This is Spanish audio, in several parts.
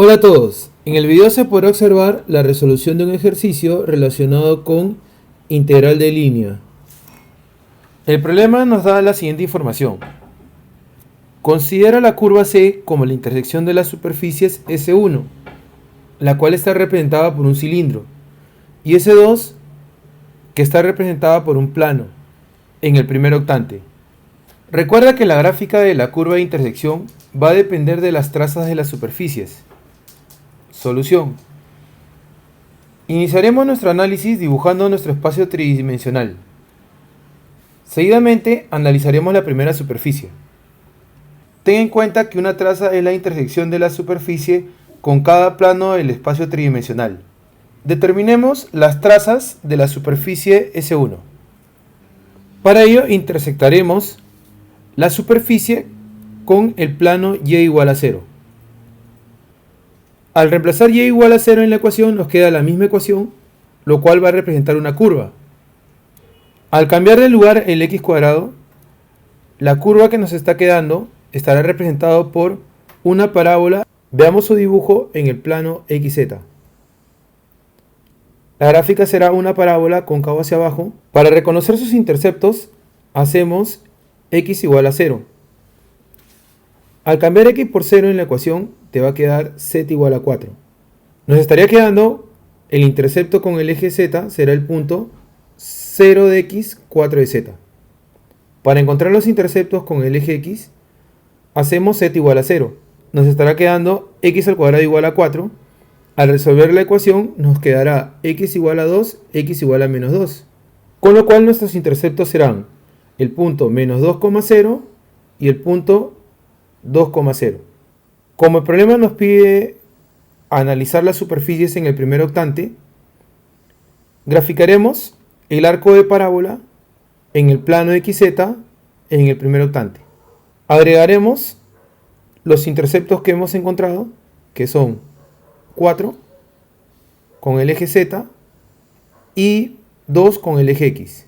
Hola a todos, en el video se podrá observar la resolución de un ejercicio relacionado con integral de línea. El problema nos da la siguiente información. Considera la curva C como la intersección de las superficies S1, la cual está representada por un cilindro, y S2, que está representada por un plano, en el primer octante. Recuerda que la gráfica de la curva de intersección va a depender de las trazas de las superficies. Solución. Iniciaremos nuestro análisis dibujando nuestro espacio tridimensional. Seguidamente analizaremos la primera superficie. Ten en cuenta que una traza es la intersección de la superficie con cada plano del espacio tridimensional. Determinemos las trazas de la superficie S1. Para ello intersectaremos la superficie con el plano y igual a 0. Al reemplazar y igual a 0 en la ecuación nos queda la misma ecuación, lo cual va a representar una curva. Al cambiar de lugar el x cuadrado, la curva que nos está quedando estará representada por una parábola. Veamos su dibujo en el plano XZ. La gráfica será una parábola cóncavo hacia abajo. Para reconocer sus interceptos, hacemos x igual a 0. Al cambiar x por 0 en la ecuación, te va a quedar z igual a 4. Nos estaría quedando el intercepto con el eje z, será el punto 0 de x, 4 de z. Para encontrar los interceptos con el eje x, hacemos z igual a 0. Nos estará quedando x al cuadrado igual a 4. Al resolver la ecuación, nos quedará x igual a 2, x igual a menos 2. Con lo cual nuestros interceptos serán el punto menos 2,0 y el punto 2,0. Como el problema nos pide analizar las superficies en el primer octante, graficaremos el arco de parábola en el plano XZ en el primer octante. Agregaremos los interceptos que hemos encontrado, que son 4 con el eje Z y 2 con el eje X.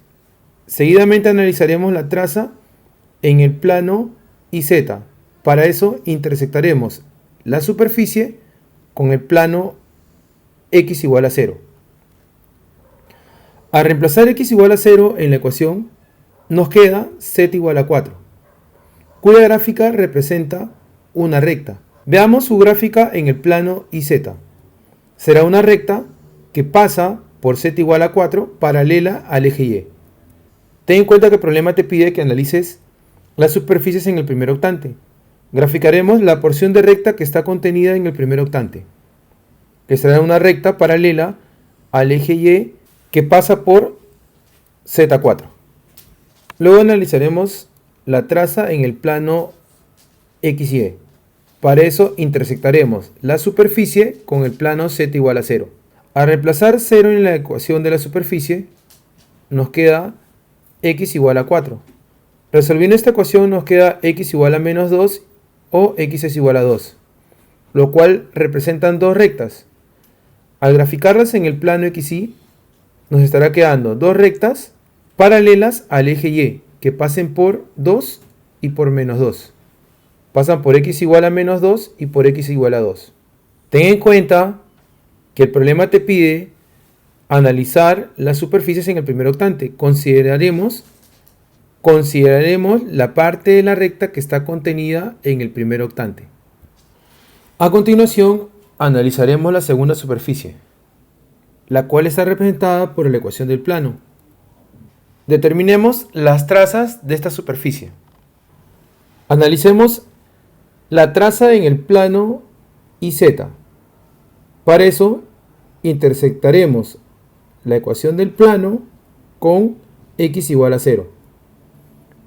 Seguidamente analizaremos la traza en el plano YZ. Para eso intersectaremos la superficie con el plano x igual a 0. Al reemplazar x igual a 0 en la ecuación, nos queda z igual a 4, cuya gráfica representa una recta. Veamos su gráfica en el plano YZ. Será una recta que pasa por z igual a 4 paralela al eje Y. Ten en cuenta que el problema te pide que analices las superficies en el primer octante. Graficaremos la porción de recta que está contenida en el primer octante, que será una recta paralela al eje Y que pasa por Z4. Luego analizaremos la traza en el plano XY. Para eso intersectaremos la superficie con el plano Z igual a 0. Al reemplazar 0 en la ecuación de la superficie, nos queda x igual a 4. Resolviendo esta ecuación nos queda x igual a menos 2 o x es igual a 2, lo cual representan dos rectas. Al graficarlas en el plano XY, nos estará quedando dos rectas paralelas al eje Y, que pasen por 2 y por menos 2. Pasan por x igual a menos 2 y por x igual a 2. Ten en cuenta que el problema te pide analizar las superficies en el primer octante. Consideraremos la parte de la recta que está contenida en el primer octante. A continuación, analizaremos la segunda superficie, la cual está representada por la ecuación del plano. Determinemos las trazas de esta superficie. Analicemos la traza en el plano YZ. Para eso, intersectaremos la ecuación del plano con x igual a 0.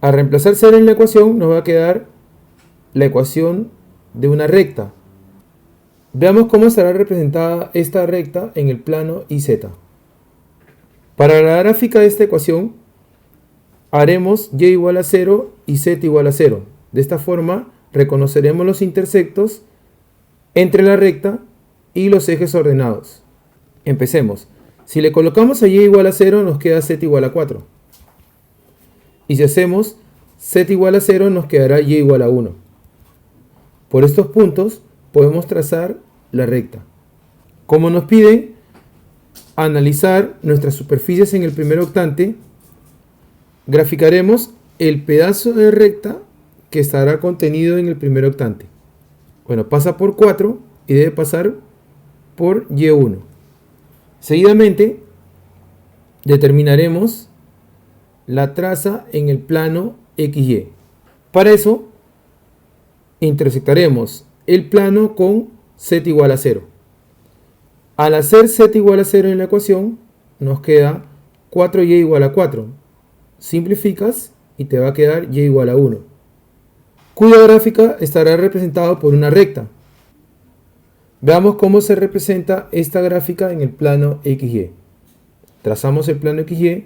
Al reemplazar 0 en la ecuación nos va a quedar la ecuación de una recta. Veamos cómo estará representada esta recta en el plano YZ. Para la gráfica de esta ecuación haremos y igual a 0 y z igual a 0. De esta forma reconoceremos los intersectos entre la recta y los ejes ordenados. Empecemos. Si le colocamos a y igual a 0 nos queda z igual a 4. Y si hacemos z igual a 0 nos quedará y igual a 1. Por estos puntos podemos trazar la recta. Como nos piden analizar nuestras superficies en el primer octante, graficaremos el pedazo de recta que estará contenido en el primer octante. Bueno, pasa por 4 y debe pasar por Y1. Seguidamente, determinaremos la traza en el plano XY. Para eso, intersectaremos el plano con z igual a 0. Al hacer z igual a 0 en la ecuación, nos queda 4y igual a 4. Simplificas y te va a quedar y igual a 1, cuya gráfica estará representada por una recta. Veamos cómo se representa esta gráfica en el plano XY. Trazamos el plano XY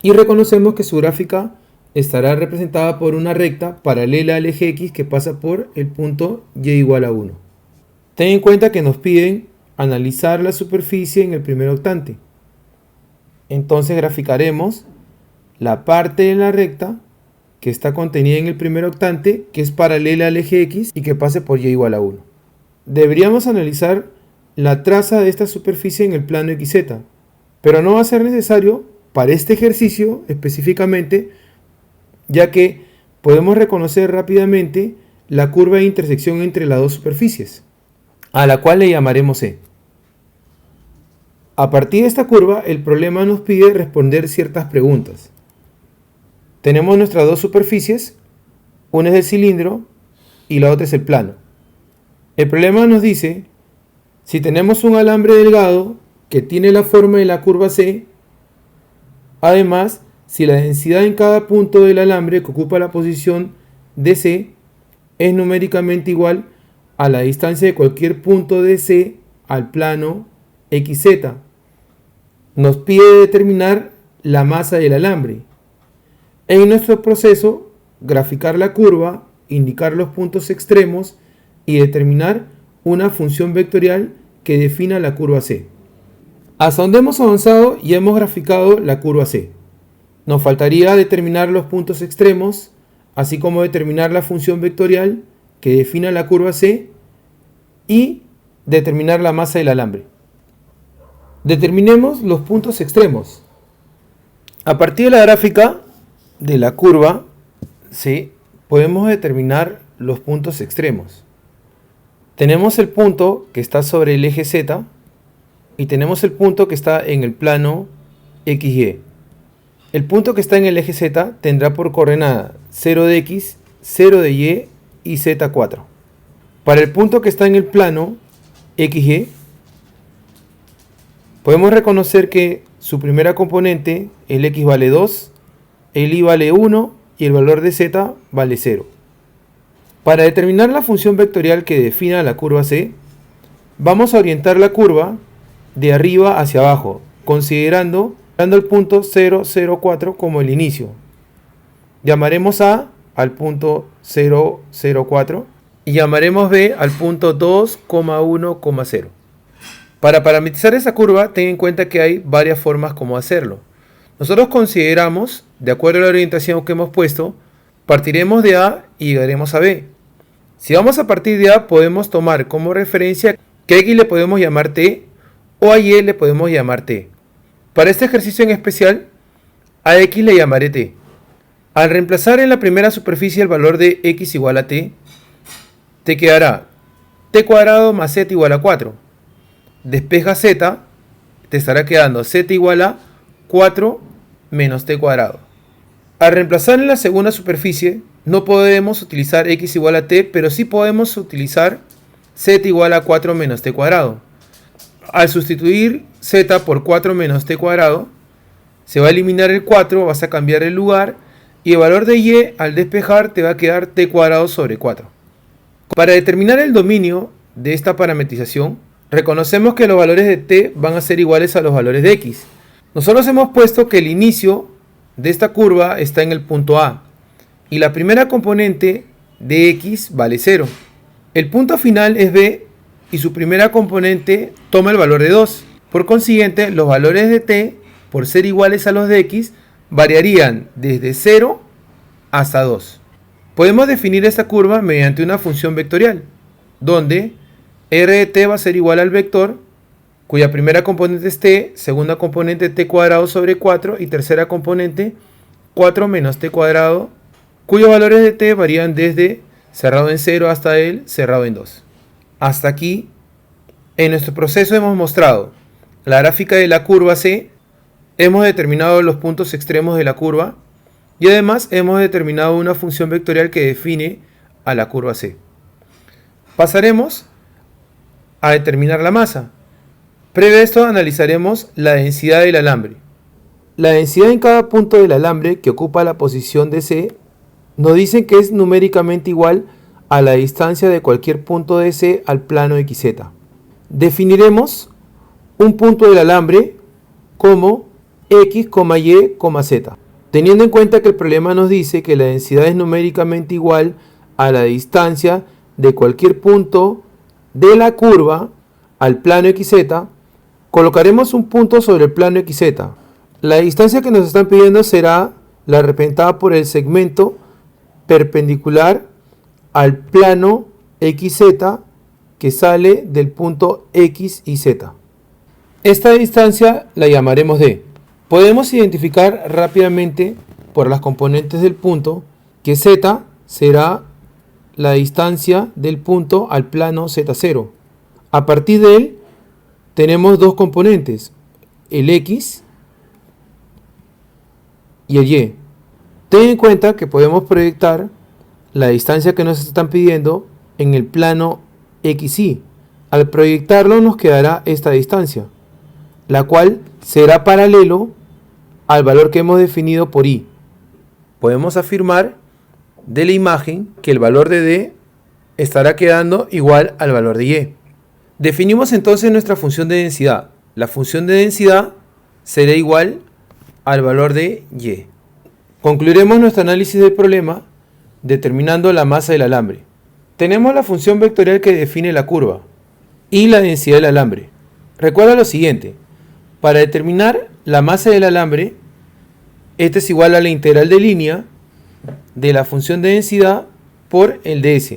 y reconocemos que su gráfica estará representada por una recta paralela al eje X que pasa por el punto y igual a 1. Ten en cuenta que nos piden analizar la superficie en el primer octante. Entonces graficaremos la parte de la recta que está contenida en el primer octante, que es paralela al eje X y que pase por y igual a 1. Deberíamos analizar la traza de esta superficie en el plano XZ, pero no va a ser necesario para este ejercicio específicamente, ya que podemos reconocer rápidamente la curva de intersección entre las dos superficies, a la cual le llamaremos E. A partir de esta curva, el problema nos pide responder ciertas preguntas. Tenemos nuestras dos superficies, una es el cilindro y la otra es el plano. El problema nos dice, si tenemos un alambre delgado que tiene la forma de la curva C, además, si la densidad en cada punto del alambre que ocupa la posición de C es numéricamente igual a la distancia de cualquier punto de C al plano XZ, nos pide determinar la masa del alambre. En nuestro proceso, graficar la curva, indicar los puntos extremos y determinar una función vectorial que defina la curva C. Hasta donde hemos avanzado y hemos graficado la curva C. Nos faltaría determinar los puntos extremos, así como determinar la función vectorial que defina la curva C y determinar la masa del alambre. Determinemos los puntos extremos. A partir de la gráfica de la curva C, podemos determinar los puntos extremos. Tenemos el punto que está sobre el eje Z y tenemos el punto que está en el plano XY. El punto que está en el eje Z tendrá por coordenada 0 de X, 0 de Y y Z4. Para el punto que está en el plano XY, podemos reconocer que su primera componente, el X vale 2, el Y vale 1 y el valor de Z vale 0. Para determinar la función vectorial que defina la curva C, vamos a orientar la curva de arriba hacia abajo, considerando el punto 0, 0, 4 como el inicio. Llamaremos A al punto 0, 0, 4 y llamaremos B al punto 2, 1, 0. Para parametrizar esa curva, ten en cuenta que hay varias formas como hacerlo. Nosotros consideramos, de acuerdo a la orientación que hemos puesto, partiremos de A y llegaremos a B. Si vamos a partir de A, podemos tomar como referencia que a X le podemos llamar T o a Y le podemos llamar T. Para este ejercicio en especial, a X le llamaré T. Al reemplazar en la primera superficie el valor de X igual a T, te quedará T cuadrado más Z igual a 4. Despeja Z, te estará quedando Z igual a 4 menos T cuadrado. Al reemplazar en la segunda superficie, no podemos utilizar X igual a T, pero sí podemos utilizar Z igual a 4 menos T cuadrado. Al sustituir Z por 4 menos T cuadrado, se va a eliminar el 4, vas a cambiar el lugar, y el valor de Y al despejar te va a quedar T cuadrado sobre 4. Para determinar el dominio de esta parametrización, reconocemos que los valores de T van a ser iguales a los valores de X. Nosotros hemos puesto que el inicio de esta curva está en el punto A y la primera componente de X vale 0. El punto final es B y su primera componente toma el valor de 2. Por consiguiente, los valores de T, por ser iguales a los de X, variarían desde 0 hasta 2. Podemos definir esta curva mediante una función vectorial, donde R de t va a ser igual al vector, cuya primera componente es t, segunda componente t cuadrado sobre 4 y tercera componente 4 menos t cuadrado, cuyos valores de t varían desde cerrado en 0 hasta el cerrado en 2. Hasta aquí, en nuestro proceso hemos mostrado la gráfica de la curva C, hemos determinado los puntos extremos de la curva y además hemos determinado una función vectorial que define a la curva C. Pasaremos a determinar la masa. Previo a esto analizaremos la densidad del alambre. La densidad en cada punto del alambre que ocupa la posición de C nos dicen que es numéricamente igual a la distancia de cualquier punto de C al plano XZ. Definiremos un punto del alambre como X, Y, Z. Teniendo en cuenta que el problema nos dice que la densidad es numéricamente igual a la distancia de cualquier punto de la curva al plano XZ, colocaremos un punto sobre el plano XZ. La distancia que nos están pidiendo será la representada por el segmento perpendicular al plano XZ que sale del punto X y Z. Esta distancia la llamaremos D. Podemos identificar rápidamente por las componentes del punto que Z será la distancia del punto al plano Z0. A partir de él tenemos dos componentes, el X y el Y. Ten en cuenta que podemos proyectar la distancia que nos están pidiendo en el plano XY. Al proyectarlo nos quedará esta distancia, la cual será paralelo al valor que hemos definido por Y. Podemos afirmar de la imagen que el valor de D estará quedando igual al valor de Y. Definimos entonces nuestra función de densidad. La función de densidad será igual al valor de Y. Concluiremos nuestro análisis del problema determinando la masa del alambre. Tenemos la función vectorial que define la curva y la densidad del alambre. Recuerda lo siguiente: para determinar la masa del alambre, esta es igual a la integral de línea de la función de densidad por el ds,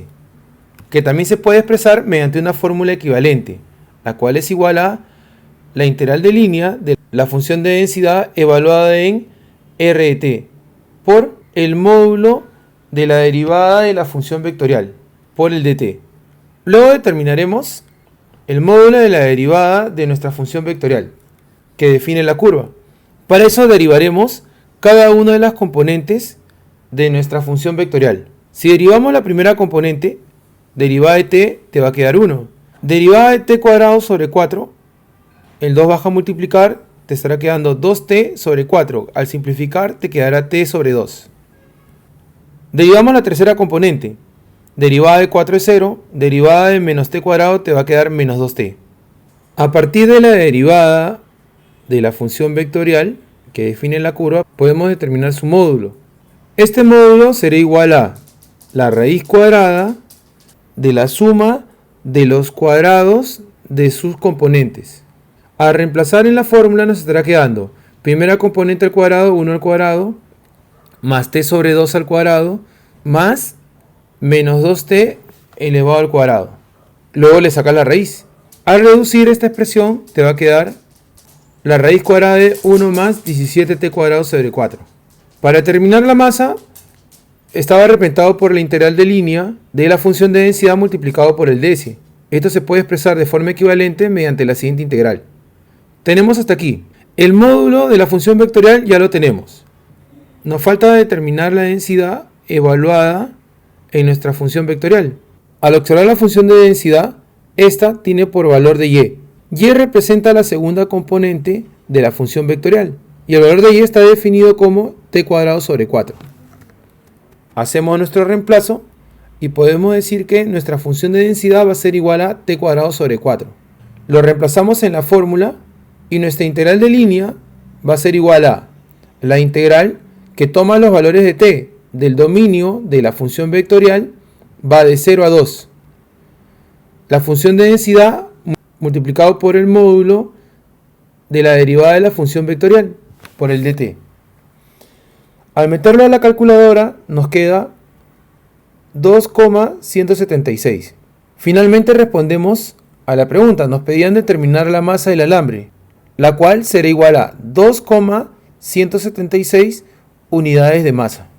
que también se puede expresar mediante una fórmula equivalente, la cual es igual a la integral de línea de la función de densidad evaluada en r de t por el módulo de la derivada de la función vectorial por el dt. Luego determinaremos el módulo de la derivada de nuestra función vectorial que define la curva. Para eso derivaremos cada una de las componentes de nuestra función vectorial. Si derivamos la primera componente, derivada de t te va a quedar 1. Derivada de t cuadrado sobre 4, el 2 baja a multiplicar, te estará quedando 2t sobre 4. Al simplificar te quedará t sobre 2. Derivamos la tercera componente. Derivada de 4 es 0, derivada de menos t cuadrado te va a quedar menos 2t. A partir de la derivada de la función vectorial que define la curva, podemos determinar su módulo. Este módulo será igual a la raíz cuadrada de la suma de los cuadrados de sus componentes. Al reemplazar en la fórmula nos estará quedando primera componente al cuadrado, 1 al cuadrado, más t sobre 2 al cuadrado, más menos 2t elevado al cuadrado. Luego le sacas la raíz. Al reducir esta expresión te va a quedar la raíz cuadrada de 1 más 17t cuadrado sobre 4. Para determinar la masa, estaba representado por la integral de línea de la función de densidad multiplicado por el ds. Esto se puede expresar de forma equivalente mediante la siguiente integral. Tenemos hasta aquí. El módulo de la función vectorial ya lo tenemos. Nos falta determinar la densidad evaluada en nuestra función vectorial. Al observar la función de densidad, esta tiene por valor de y. Y representa la segunda componente de la función vectorial. Y el valor de y está definido como t cuadrado sobre 4. Hacemos nuestro reemplazo y podemos decir que nuestra función de densidad va a ser igual a t cuadrado sobre 4. Lo reemplazamos en la fórmula y nuestra integral de línea va a ser igual a la integral que toma los valores de t del dominio de la función vectorial, va de 0 a 2. La función de densidad multiplicado por el módulo de la derivada de la función vectorial por el dt. Al meterlo a la calculadora nos queda 2,176. Finalmente respondemos A la pregunta nos pedían determinar la masa del alambre, la cual será igual a 2,176 unidades de masa.